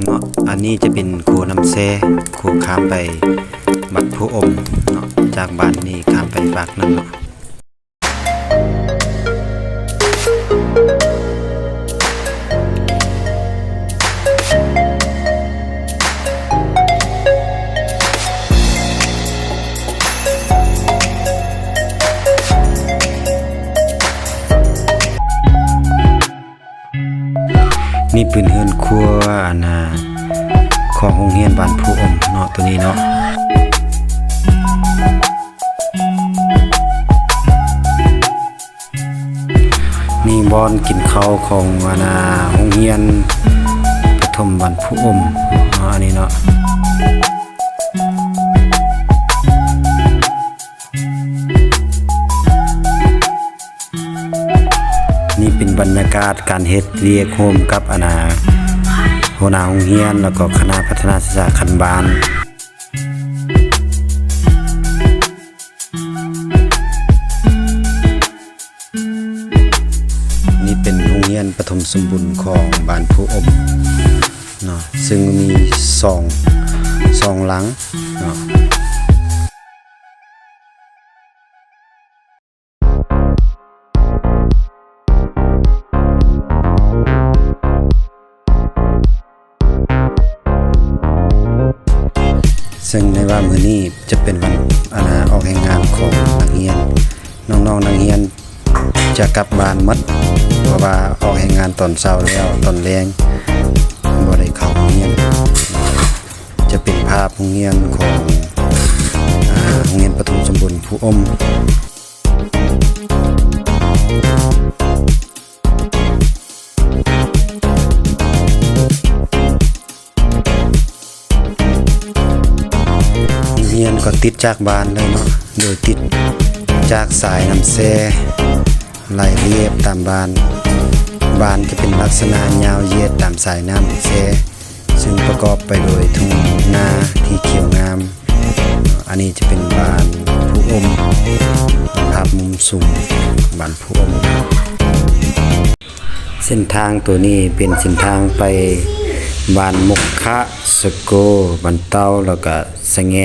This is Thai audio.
เนาะอันนี้จะเป็นโคน้ำแซ่โคข้ามไปบัดผู้อมเนาะจากบ้านนี้ข้ามไปฝากนั่นเนาะนี่เป็นเฮือนครัวของโรงเรียนบ้านผู้อมเนาะตัวนี้เนาะนี่บอนกินข้าวของโรงเรียนประถมบ้านผู้อมอันนี้เนาะนี่เป็นบรรยากาศการเฮ็ดเรียกโฮมกับหัวหน้าโรงเรียนแล้วก็คณะพัฒนาศึกษาขั้นบานนี่เป็นโรงเรียนประถมสมบูรณ์ของบ้านผู้อมเนาะซึ่งมีสองหลังเนาะซึ่งในว่ามื้อนี้จะเป็นวันออกแห่งงานของนักเรียนน้องๆนักเรียนจะกลับบ้านหมดเพราะว่าออกแห่งงานตอนเช้าแล้วตอนแลงบ่ได้เข้าโรงเรียนจะเป็นภาพโรงเรียนของโรงเรียนประถมสมบูรณ์ผู้อมเรียนก็ติดจากบ้านเลยเนาะโดยติดจากสายน้ำแซ่ไหลเรียบตามบ้านจะเป็นลักษณะยาวเหยียดตามสายน้ำแซ่ซึ่งประกอบไปโดยทุ่งนาที่เขียวงามอันนี้จะเป็นบ้านผู้อมภาพมุมสูงบ้านผู้อมเส้นทางตัวนี้เป็นเส้นทางไปบ้านมุขะสโกบ้านเต้าแล้วก็สะแง